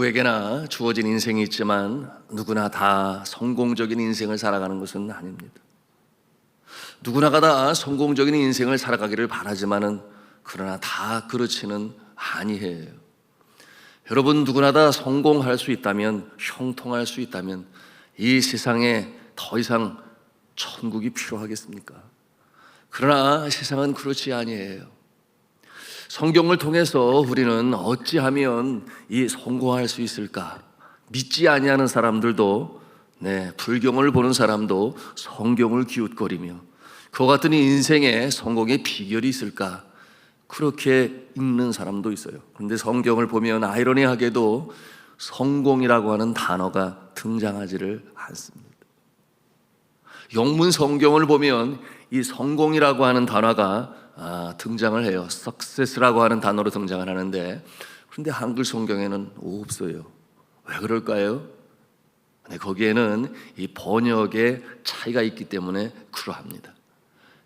누구에게나 주어진 인생이 있지만 누구나 다 성공적인 인생을 살아가는 것은 아닙니다. 누구나가 다 성공적인 인생을 살아가기를 바라지만은 그러나 다 그렇지는 아니해요. 여러분, 누구나 다 성공할 수 있다면, 형통할 수 있다면 이 세상에 더 이상 천국이 필요하겠습니까? 그러나 세상은 그렇지 아니에요. 성경을 통해서 우리는 어찌하면 이 성공할 수 있을까? 믿지 아니하는 사람들도, 불경을 보는 사람도 성경을 기웃거리며 그와 같은 인생에 성공의 비결이 있을까? 그렇게 읽는 사람도 있어요. 그런데 성경을 보면 아이러니하게도 성공이라고 하는 단어가 등장하지를 않습니다. 영문 성경을 보면 이 성공이라고 하는 단어가 등장을 해요. success라고 하는 단어로 등장을 하는데, 그런데 한글 성경에는 없어요. 왜 그럴까요? 거기에는 이 번역의 차이가 있기 때문에 그러합니다.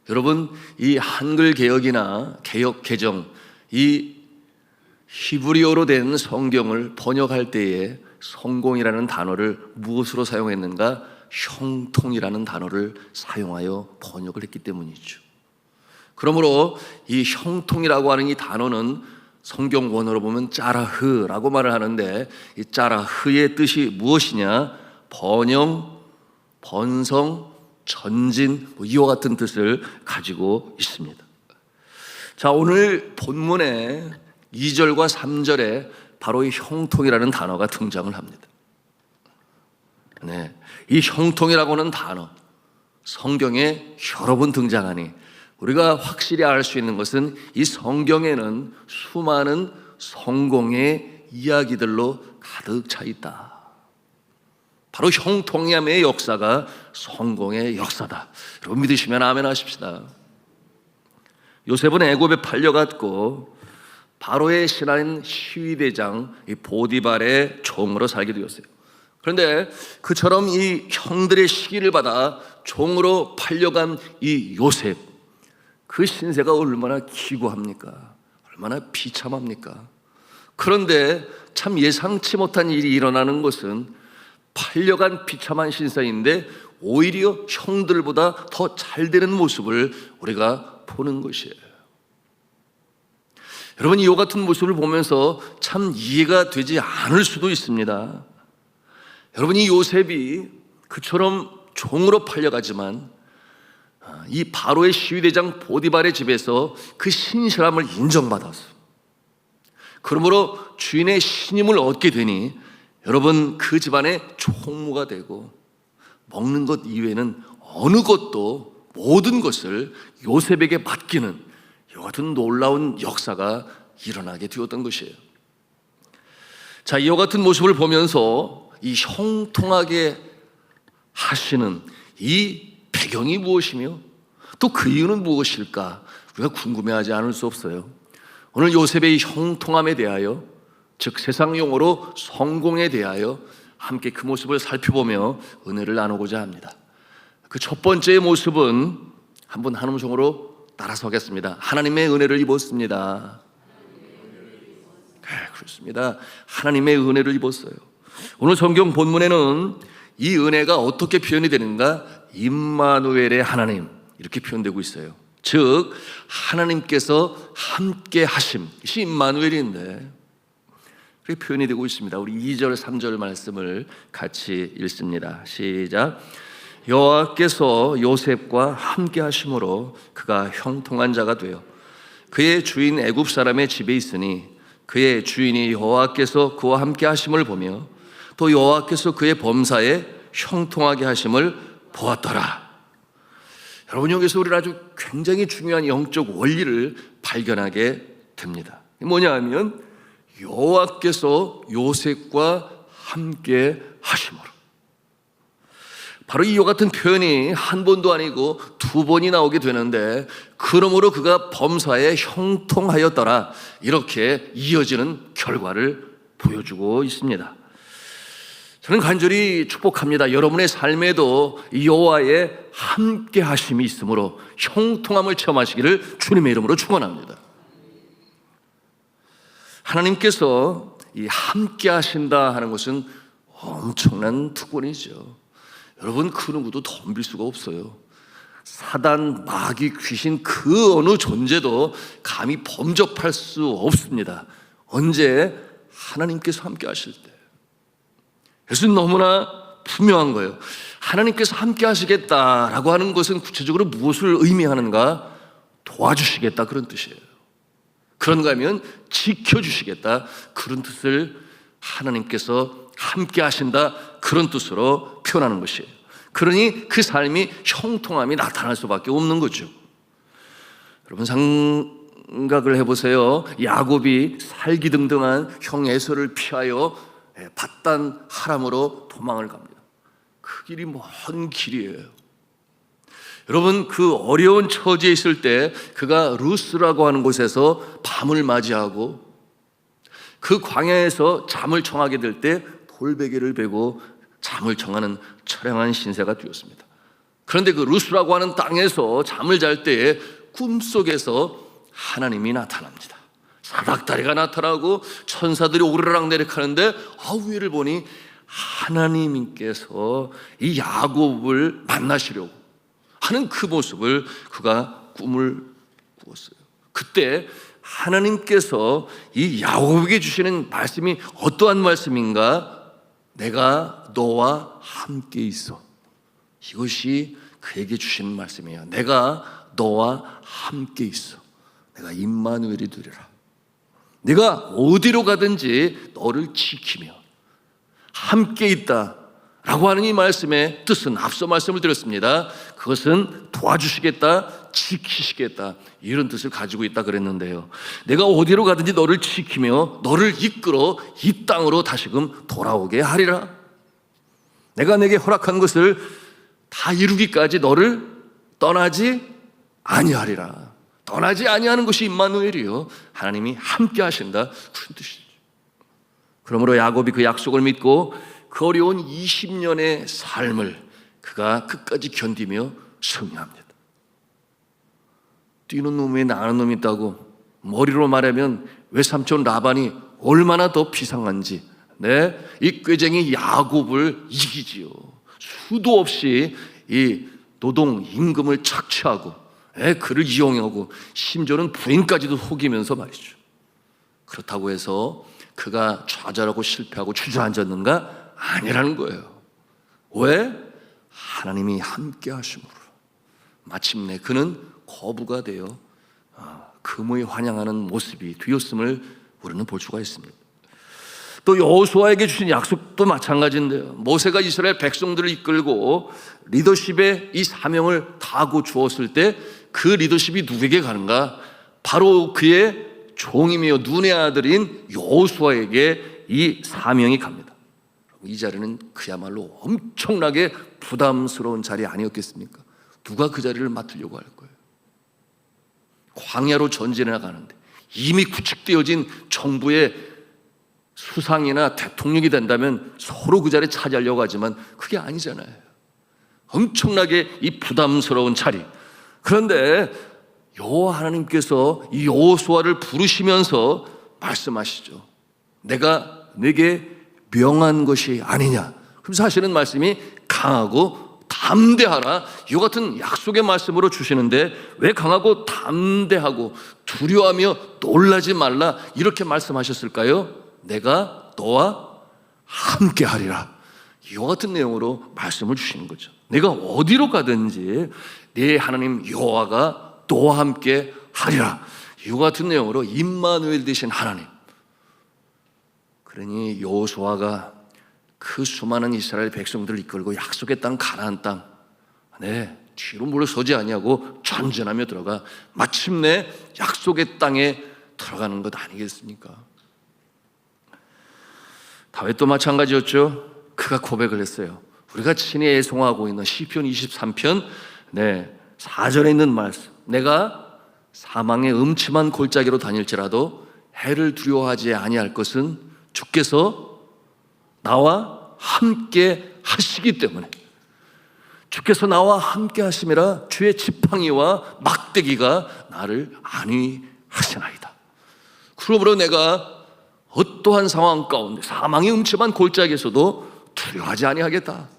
여러분, 이 한글 개역이나 개역 개정, 이 히브리어로 된 성경을 번역할 때에 성공이라는 단어를 무엇으로 사용했는가? 형통이라는 단어를 사용하여 번역을 했기 때문이죠. 그러므로 이 형통이라고 하는 이 단어는 성경 원어로 보면 짜라흐라고 말을 하는데, 이 짜라흐의 뜻이 무엇이냐? 번영, 번성, 전진, 이와 같은 뜻을 가지고 있습니다. 자, 오늘 본문의 2절과 3절에 바로 이 형통이라는 단어가 등장을 합니다. 이 형통이라고 하는 단어, 성경에 여러 번 등장하니 우리가 확실히 알 수 있는 것은 이 성경에는 수많은 성공의 이야기들로 가득 차 있다. 바로 형통함의 역사가 성공의 역사다. 여러분 믿으시면 아멘 하십시다. 요셉은 애굽에 팔려갔고 바로의 신하인 시위대장 이 보디발의 종으로 살게 되었어요. 그런데 그처럼 이 형들의 시기를 받아 종으로 팔려간 이 요셉, 그 신세가 얼마나 기구합니까? 얼마나 비참합니까? 그런데 참 예상치 못한 일이 일어나는 것은 팔려간 비참한 신세인데 오히려 형들보다 더 잘 되는 모습을 우리가 보는 것이에요. 여러분, 이와 같은 모습을 보면서 참 이해가 되지 않을 수도 있습니다. 여러분, 이 요셉이 그처럼 종으로 팔려가지만 이 바로의 시위대장 보디발의 집에서 그 신실함을 인정받았어. 그러므로 주인의 신임을 얻게 되니 여러분, 그 집안의 총무가 되고 먹는 것 이외에는 어느 것도 모든 것을 요셉에게 맡기는 이와 같은 놀라운 역사가 일어나게 되었던 것이에요. 자, 이와 같은 모습을 보면서 이 형통하게 하시는 이 배경이 무엇이며 또 그 이유는 무엇일까? 우리가 궁금해하지 않을 수 없어요. 오늘 요셉의 이 형통함에 대하여, 즉 세상 용어로 성공에 대하여 함께 그 모습을 살펴보며 은혜를 나누고자 합니다. 그 첫 번째의 모습은 한번 한 음성으로 따라서겠습니다. 하나님의 은혜를 입었습니다. 그렇습니다. 하나님의 은혜를 입었어요. 오늘 성경 본문에는 이 은혜가 어떻게 표현이 되는가? 임마누엘의 하나님, 이렇게 표현되고 있어요. 즉 하나님께서 함께 하심, 이것이 임마누엘인데 그렇게 표현이 되고 있습니다. 우리 2절 3절 말씀을 같이 읽습니다. 시작. 여호와께서 요셉과 함께 하심으로 그가 형통한 자가 되어 그의 주인 애굽 사람의 집에 있으니 그의 주인이 여호와께서 그와 함께 하심을 보며 또 여호와께서 그의 범사에 형통하게 하심을 보았더라. 여러분, 여기서 우리는 아주 굉장히 중요한 영적 원리를 발견하게 됩니다. 뭐냐 하면 여호와께서 요셉과 함께 하심으로, 바로 이와 같은 표현이 한 번도 아니고 두 번이 나오게 되는데, 그러므로 그가 범사에 형통하였더라, 이렇게 이어지는 결과를 보여주고 있습니다. 저는 간절히 축복합니다. 여러분의 삶에도 여호와의 함께 하심이 있으므로 형통함을 체험하시기를 주님의 이름으로 축원합니다. 하나님께서 이 함께 하신다 하는 것은 엄청난 특권이죠. 여러분, 그 누구도 덤빌 수가 없어요. 사단, 마귀, 귀신 그 어느 존재도 감히 범접할 수 없습니다. 언제? 하나님께서 함께 하실 때. 그래서 너무나 분명한 거예요. 하나님께서 함께 하시겠다라고 하는 것은 구체적으로 무엇을 의미하는가? 도와주시겠다, 그런 뜻이에요. 그런가 하면 지켜주시겠다, 그런 뜻을 하나님께서 함께 하신다, 그런 뜻으로 표현하는 것이에요. 그러니 그 삶이 형통함이 나타날 수밖에 없는 거죠. 여러분, 생각을 해보세요. 야곱이 살기등등한 형 에서를 피하여 밧단 하람으로 도망을 갑니다. 그 길이 먼 길이에요. 여러분, 그 어려운 처지에 있을 때 그가 루스라고 하는 곳에서 밤을 맞이하고 그 광야에서 잠을 청하게 될 때 돌베개를 베고 잠을 청하는 처량한 신세가 되었습니다. 그런데 그 루스라고 하는 땅에서 잠을 잘 때에 꿈속에서 하나님이 나타납니다. 사닥다리가 나타나고 천사들이 오르락 내리락하는데 위를 보니 하나님께서 이 야곱을 만나시려고 하는 그 모습을 그가 꿈을 꾸었어요. 그때 하나님께서 이 야곱에게 주시는 말씀이 어떠한 말씀인가? 내가 너와 함께 있어. 이것이 그에게 주시는 말씀이에요. 내가 너와 함께 있어. 내가 임마누엘이 되리라. 내가 어디로 가든지 너를 지키며 함께 있다 라고 하는 이 말씀의 뜻은 앞서 말씀을 드렸습니다. 그것은 도와주시겠다, 지키시겠다, 이런 뜻을 가지고 있다 그랬는데요. 내가 어디로 가든지 너를 지키며 너를 이끌어 이 땅으로 다시금 돌아오게 하리라. 내가 내게 허락한 것을 다 이루기까지 너를 떠나지 아니하리라. 떠나지 아니하는 것이 임마누엘이요, 하나님이 함께 하신다, 그런 뜻이죠. 그러므로 야곱이 그 약속을 믿고 그 어려운 20년의 삶을 그가 끝까지 견디며 승리합니다. 뛰는 놈에 나는 놈이 있다고, 머리로 말하면 외삼촌 라반이 얼마나 더 비상한지, 이 꾀쟁이 야곱을 이기지요. 수도 없이 이 노동 임금을 착취하고 그를 이용하고 심지어는 부인까지도 속이면서 말이죠. 그렇다고 해서 그가 좌절하고 실패하고 주저앉았는가? 아니라는 거예요. 왜? 하나님이 함께 하심으로 마침내 그는 거부가 되어 금을 환영하는 모습이 되었음을 우리는 볼 수가 있습니다. 또 여호수아에게 주신 약속도 마찬가지인데요. 모세가 이스라엘 백성들을 이끌고 리더십의 이 사명을 다하고 주었을 때 그 리더십이 누구에게 가는가? 바로 그의 종이며 눈의 아들인 여호수아에게 이 사명이 갑니다. 이 자리는 그야말로 엄청나게 부담스러운 자리 아니었겠습니까? 누가 그 자리를 맡으려고 할 거예요? 광야로 전진해 나가는데 이미 구축되어진 정부의 수상이나 대통령이 된다면 서로 그 자리에 차지하려고 하지만 그게 아니잖아요. 엄청나게 이 부담스러운 자리. 그런데 여호와 하나님께서 이 여호수아를 부르시면서 말씀하시죠. 내가 내게 명한 것이 아니냐. 그럼 사실은 말씀이 강하고 담대하라, 이와 같은 약속의 말씀으로 주시는데 왜 강하고 담대하고 두려워하며 놀라지 말라 이렇게 말씀하셨을까요? 내가 너와 함께 하리라, 이와 같은 내용으로 말씀을 주시는 거죠. 내가 어디로 가든지 네 하나님 여호와가 너와 함께 하리라, 이와 같은 내용으로 임마누엘 되신 하나님. 그러니 여호수아가 그 수많은 이스라엘 백성들을 이끌고 약속의 땅 가나안 땅, 뒤로 물러서지 아니하고 전진하며 들어가 마침내 약속의 땅에 들어가는 것 아니겠습니까? 다윗도 마찬가지였죠. 그가 고백을 했어요. 우리가 친히 애송하고 있는 시편 23편 4절에 있는 말씀, 내가 사망의 음침한 골짜기로 다닐지라도 해를 두려워하지 아니할 것은 주께서 나와 함께 하시기 때문에, 주께서 나와 함께 하심이라 주의 지팡이와 막대기가 나를 안위하시나이다. 그러므로 내가 어떠한 상황 가운데 사망의 음침한 골짜기에서도 두려워하지 아니하겠다.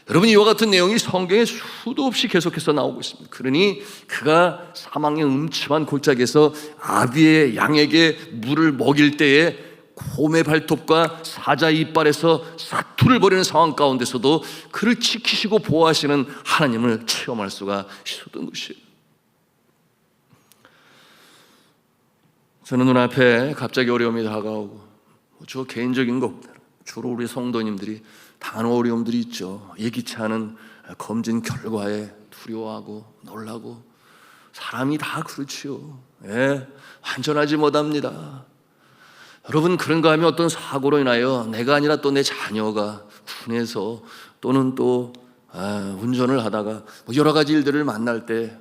여러분, 이와 같은 내용이 성경에 수도 없이 계속해서 나오고 있습니다. 그러니 그가 사망의 음침한 골짜기에서 아비의 양에게 물을 먹일 때에 곰의 발톱과 사자의 이빨에서 사투를 벌이는 상황 가운데서도 그를 지키시고 보호하시는 하나님을 체험할 수가 있었던 것이에요. 저는 눈앞에 갑자기 어려움이 다가오고, 저 개인적인 것보다 주로 우리 성도님들이 당하는 어려움들이 있죠. 예기치 않은 검진 결과에 두려워하고 놀라고. 사람이 다 그렇지요. 완전하지 못합니다. 여러분, 그런가 하면 어떤 사고로 인하여 내가 아니라 또 내 자녀가 군에서 또는 또 운전을 하다가 여러 가지 일들을 만날 때,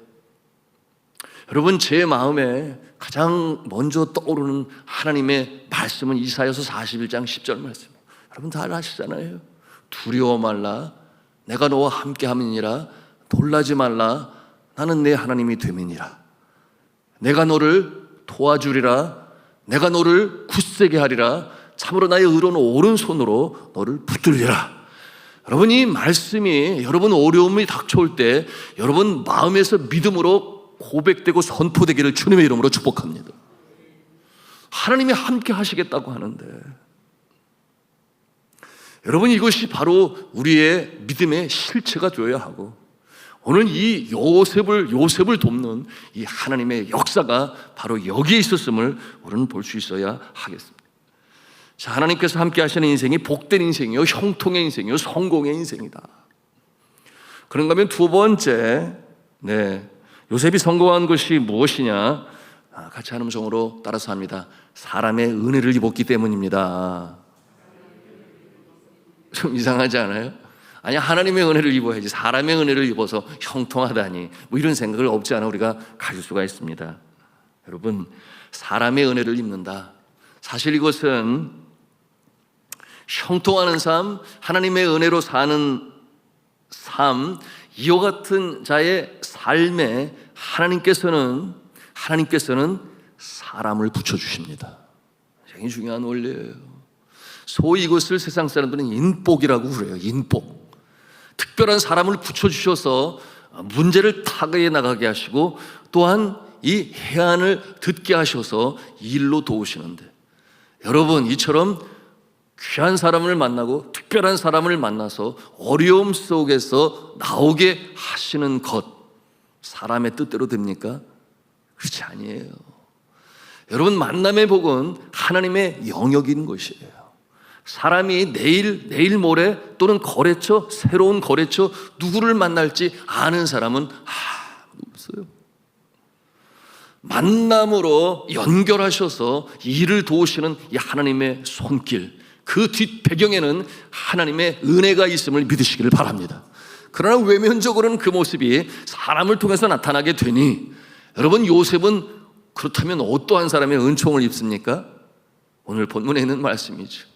여러분, 제 마음에 가장 먼저 떠오르는 하나님의 말씀은 이사야서 41장 10절 말씀이에요. 여러분 다 아시잖아요. 두려워 말라, 내가 너와 함께 함이니라. 놀라지 말라, 나는 내 하나님이 됨이니라. 내가 너를 도와주리라. 내가 너를 굳세게 하리라. 참으로 나의 의로운 오른손으로 너를 붙들리라. 여러분, 이 말씀이 여러분 어려움이 닥쳐올 때 여러분 마음에서 믿음으로 고백되고 선포되기를 주님의 이름으로 축복합니다. 하나님이 함께 하시겠다고 하는데, 여러분, 이것이 바로 우리의 믿음의 실체가 되어야 하고, 오늘 이 요셉을 돕는 이 하나님의 역사가 바로 여기에 있었음을 우리는 볼 수 있어야 하겠습니다. 자, 하나님께서 함께 하시는 인생이 복된 인생이요, 형통의 인생이요, 성공의 인생이다. 그런가 하면 두 번째, 요셉이 성공한 것이 무엇이냐? 같이 한 음성으로 따라서 합니다. 사람의 은혜를 입었기 때문입니다. 좀 이상하지 않아요? 아니, 하나님의 은혜를 입어야지 사람의 은혜를 입어서 형통하다니, 뭐 이런 생각을 없지 않아 우리가 가질 수가 있습니다. 여러분, 사람의 은혜를 입는다. 사실 이것은 형통하는 삶, 하나님의 은혜로 사는 삶, 이와 같은 자의 삶에 하나님께서는 사람을 붙여주십니다. 굉장히 중요한 원리예요. 소위 이것을 세상 사람들은 인복이라고 그래요. 인복. 특별한 사람을 붙여주셔서 문제를 타개해 나가게 하시고, 또한 이 해안을 듣게 하셔서 일로 도우시는데, 여러분, 이처럼 귀한 사람을 만나고 특별한 사람을 만나서 어려움 속에서 나오게 하시는 것, 사람의 뜻대로 됩니까? 그렇지 아니에요. 여러분, 만남의 복은 하나님의 영역인 것이에요. 사람이 내일 모레 또는 거래처, 새로운 거래처 누구를 만날지 아는 사람은 없어요. 만남으로 연결하셔서 일을 도우시는 이 하나님의 손길, 그 뒷배경에는 하나님의 은혜가 있음을 믿으시기를 바랍니다. 그러나 외면적으로는 그 모습이 사람을 통해서 나타나게 되니, 여러분, 요셉은 그렇다면 어떠한 사람의 은총을 입습니까? 오늘 본문에 있는 말씀이죠.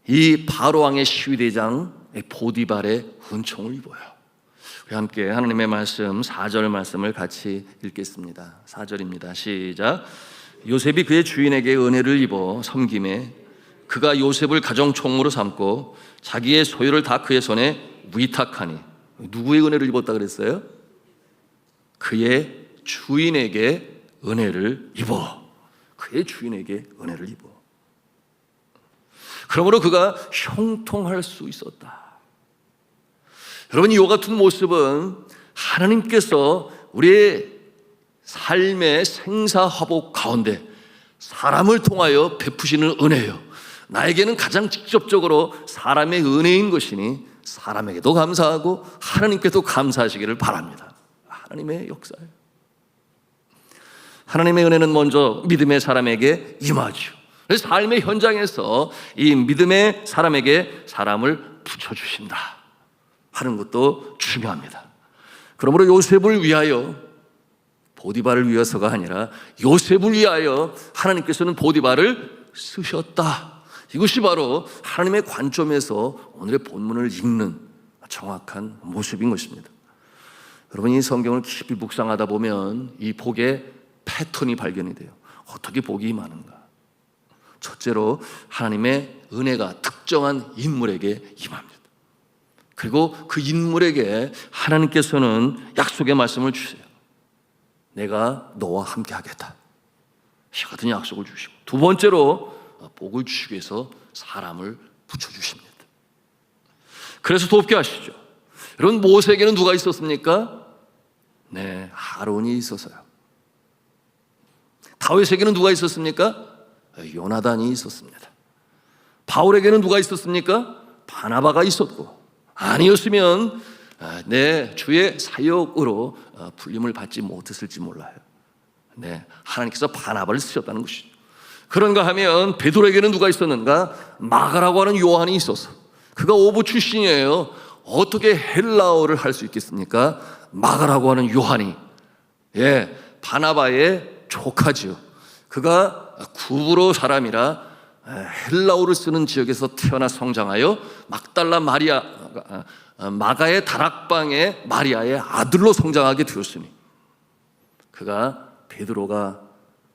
이 바로왕의 시위대장 보디발의 은총을 입어요. 우리 함께 하나님의 말씀 4절 말씀을 같이 읽겠습니다. 4절입니다. 시작. 요셉이 그의 주인에게 은혜를 입어 섬김에 그가 요셉을 가정총무로 삼고 자기의 소유를 다 그의 손에 위탁하니. 누구의 은혜를 입었다 그랬어요? 그의 주인에게 은혜를 입어. 그의 주인에게 은혜를 입어. 그러므로 그가 형통할 수 있었다. 여러분, 이와 같은 모습은 하나님께서 우리의 삶의 생사화복 가운데 사람을 통하여 베푸시는 은혜예요. 나에게는 가장 직접적으로 사람의 은혜인 것이니 사람에게도 감사하고 하나님께도 감사하시기를 바랍니다. 하나님의 역사예요. 하나님의 은혜는 먼저 믿음의 사람에게 임하죠. 그래서 삶의 현장에서 이 믿음의 사람에게 사람을 붙여주신다 하는 것도 중요합니다. 그러므로 요셉을 위하여, 보디발을 위해서가 아니라 요셉을 위하여 하나님께서는 보디발을 쓰셨다. 이것이 바로 하나님의 관점에서 오늘의 본문을 읽는 정확한 모습인 것입니다. 여러분, 이 성경을 깊이 묵상하다 보면 이 복의 패턴이 발견이 돼요. 어떻게 복이 임하는가? 첫째로 하나님의 은혜가 특정한 인물에게 임합니다. 그리고 그 인물에게 하나님께서는 약속의 말씀을 주세요. 내가 너와 함께 하겠다. 이 같은 약속을 주시고, 두 번째로 복을 주시기 위해서 사람을 붙여주십니다. 그래서 돕게 하시죠. 여러분, 모세에게는 누가 있었습니까? 네, 아론이 있었어요. 다윗에게는 누가 있었습니까? 요나단이 있었습니다. 바울에게는 누가 있었습니까? 바나바가 있었고, 아니었으면 내 주의 사역으로 불림을 받지 못했을지 몰라요. 네, 하나님께서 바나바를 쓰셨다는 것이죠. 그런가 하면 베드로에게는 누가 있었는가? 마가라고 하는 요한이 있었어. 그가 오부 출신이에요. 어떻게 헬라어를 할 수 있겠습니까? 마가라고 하는 요한이, 바나바의 조카지요. 그가 구브로 사람이라 헬라어를 쓰는 지역에서 태어나 성장하여 막달라 마리아, 마가의 다락방의 마리아의 아들로 성장하게 되었으니, 그가 베드로가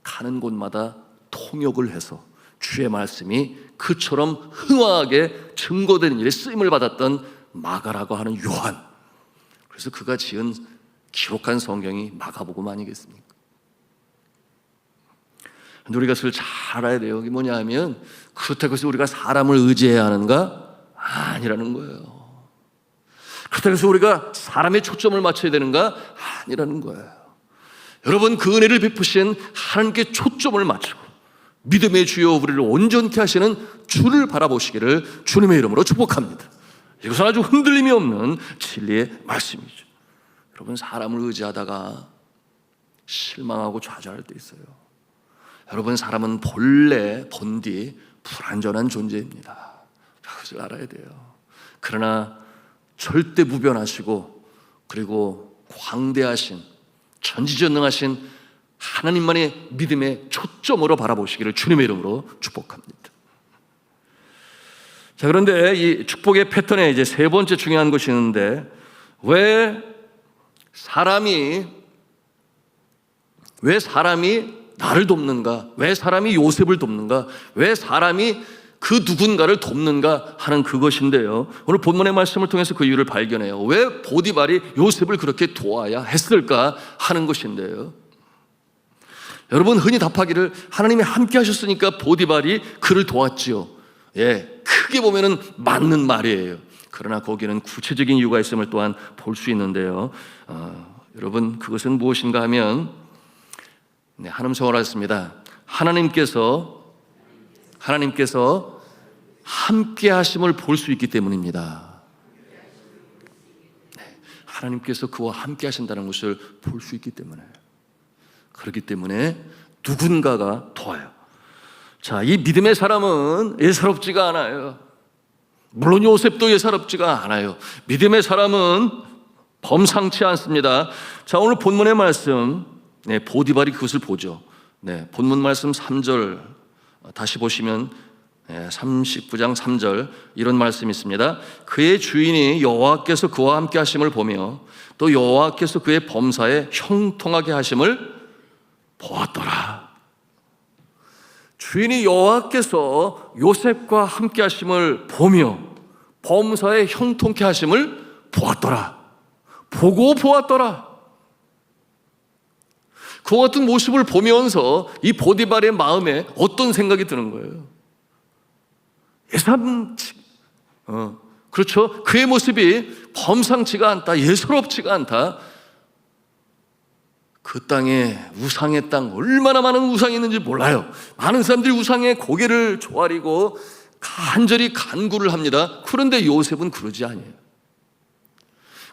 가는 곳마다 통역을 해서 주의 말씀이 그처럼 흥황하게 증거되는 일에 쓰임을 받았던 마가라고 하는 요한. 그래서 그가 지은 기록한 성경이 마가복음 아니겠습니까? 우리가 그것을 잘 알아야 돼요. 이게 뭐냐 하면, 그렇다고 해서 우리가 사람을 의지해야 하는가? 아니라는 거예요. 그렇다고 해서 우리가 사람의 초점을 맞춰야 되는가? 아니라는 거예요. 여러분, 그 은혜를 베푸신 하나님께 초점을 맞추고 믿음의 주여 우리를 온전케 하시는 주를 바라보시기를 주님의 이름으로 축복합니다. 이것은 아주 흔들림이 없는 진리의 말씀이죠. 여러분, 사람을 의지하다가 실망하고 좌절할 때 있어요. 여러분, 사람은 본래 본디 불완전한 존재입니다. 그것을 알아야 돼요. 그러나 절대 무변하시고 그리고 광대하신 전지전능하신 하나님만의 믿음의 초점으로 바라보시기를 주님의 이름으로 축복합니다. 자, 그런데 이 축복의 패턴에 이제 세 번째 중요한 것이 있는데, 왜 사람이 나를 돕는가? 왜 사람이 요셉을 돕는가? 왜 사람이 그 누군가를 돕는가 하는 그것인데요, 오늘 본문의 말씀을 통해서 그 이유를 발견해요. 왜 보디발이 요셉을 그렇게 도와야 했을까 하는 것인데요, 여러분, 흔히 답하기를 하나님이 함께 하셨으니까 보디발이 그를 도왔지요. 크게 보면은 맞는 말이에요. 그러나 거기는 구체적인 이유가 있음을 또한 볼 수 있는데요, 여러분, 그것은 무엇인가 하면, 한음성을 하셨습니다. 하나님께서 함께 하심을 볼 수 있기 때문입니다. 하나님께서 그와 함께 하신다는 것을 볼 수 있기 때문에, 그렇기 때문에 누군가가 도와요. 자, 이 믿음의 사람은 예사롭지가 않아요. 물론 요셉도 예사롭지가 않아요. 믿음의 사람은 범상치 않습니다. 자, 오늘 본문의 말씀, 보디발이 그것을 보죠. 본문 말씀 3절 다시 보시면 39장 3절 이런 말씀이 있습니다. 그의 주인이 여호와께서 그와 함께 하심을 보며 또 여호와께서 그의 범사에 형통하게 하심을 보았더라. 주인이 여호와께서 요셉과 함께 하심을 보며 범사에 형통케 하심을 보았더라. 보고 보았더라. 그 같은 모습을 보면서 이 보디발의 마음에 어떤 생각이 드는 거예요? 그렇죠. 그의 모습이 범상치가 않다, 예사롭지가 않다. 그 땅에, 우상의 땅, 얼마나 많은 우상이 있는지 몰라요. 많은 사람들이 우상의 고개를 조아리고 간절히 간구를 합니다. 그런데 요셉은 그러지 않아요.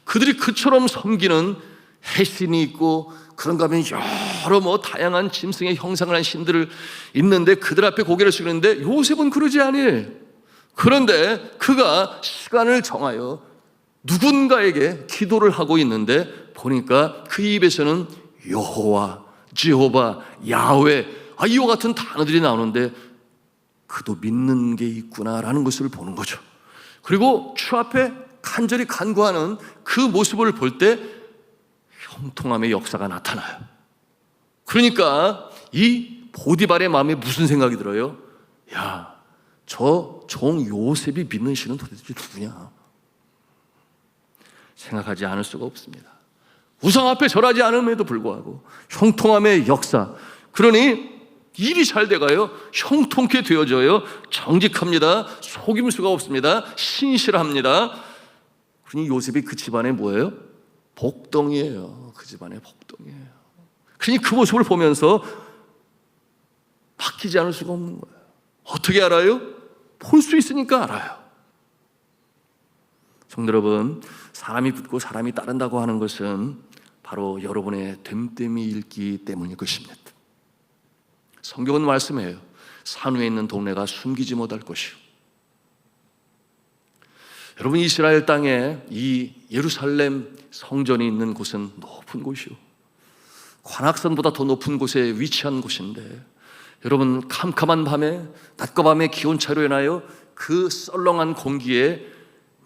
그들이 그처럼 섬기는 해신이 있고, 그런가 하면 여러 다양한 짐승의 형상을 한 신들을 있는데 그들 앞에 고개를 숙이는데, 요셉은 그러지 않아요. 그런데 그가 시간을 정하여 누군가에게 기도를 하고 있는데, 보니까 그 입에서는 여호와, 지호바, 야훼, 이와 같은 단어들이 나오는데, 그도 믿는 게 있구나라는 것을 보는 거죠. 그리고 주 앞에 간절히 간구하는 그 모습을 볼 때 형통함의 역사가 나타나요. 그러니까 이 보디발의 마음에 무슨 생각이 들어요? 야, 저 종 요셉이 믿는 신은 도대체 누구냐? 생각하지 않을 수가 없습니다. 우상 앞에 절하지 않음에도 불구하고 형통함의 역사, 그러니 일이 잘 돼가요. 형통케 되어져요. 정직합니다. 속임수가 없습니다. 신실합니다. 그러니 요셉이 그 집안의 뭐예요? 복덩이에요. 그 집안의 복덩이에요. 그러니 그 모습을 보면서 바뀌지 않을 수가 없는 거예요. 어떻게 알아요? 볼 수 있으니까 알아요. 성도 여러분, 사람이 붙고 사람이 따른다고 하는 것은 바로 여러분의 됨됨이 읽기 때문일 것입니다. 성경은 말씀해요. 산 위에 있는 동네가 숨기지 못할 것이요. 여러분, 이스라엘 땅에 이 예루살렘 성전이 있는 곳은 높은 곳이요, 관악산보다 더 높은 곳에 위치한 곳인데, 여러분, 캄캄한 밤에, 낮과 밤의 기온차로 인하여 그 썰렁한 공기에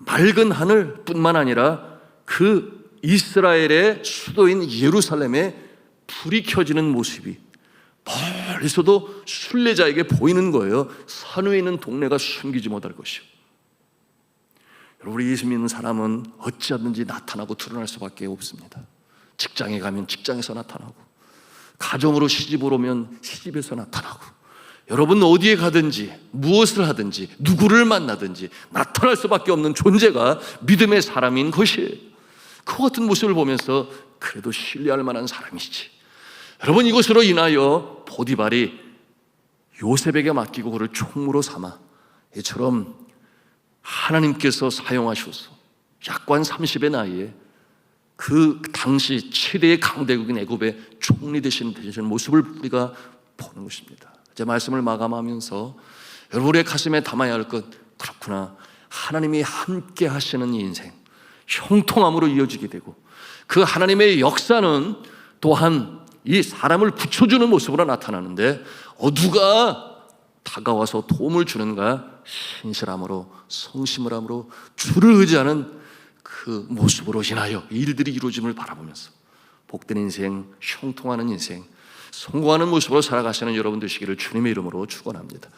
맑은 하늘뿐만 아니라 그 이스라엘의 수도인 예루살렘에 불이 켜지는 모습이 멀리서도 순례자에게 보이는 거예요. 산 위에 있는 동네가 숨기지 못할 것이요. 여러분, 예수 믿는 사람은 어찌하든지 나타나고 드러날 수밖에 없습니다. 직장에 가면 직장에서 나타나고, 가정으로 시집을 오면 시집에서 나타나고, 여러분 어디에 가든지 무엇을 하든지 누구를 만나든지 나타날 수밖에 없는 존재가 믿음의 사람인 것이에요. 그 같은 모습을 보면서 그래도 신뢰할 만한 사람이지. 여러분, 이것으로 인하여 보디발이 요셉에게 맡기고 그를 총무로 삼아 이처럼 하나님께서 사용하셔서 약관 30의 나이에 그 당시 최대의 강대국인 애굽의 총리 되신 모습을 우리가 보는 것입니다. 제 말씀을 마감하면서 여러분의 가슴에 담아야 할 것, 그렇구나, 하나님이 함께 하시는 인생, 형통함으로 이어지게 되고, 그 하나님의 역사는 또한 이 사람을 붙여주는 모습으로 나타나는데, 누가 다가와서 도움을 주는가? 신실함으로, 성심을 함으로, 주를 의지하는 그 모습으로 인하여 일들이 이루어짐을 바라보면서 복된 인생, 형통하는 인생, 성공하는 모습으로 살아가시는 여러분 되시기를 주님의 이름으로 축원합니다.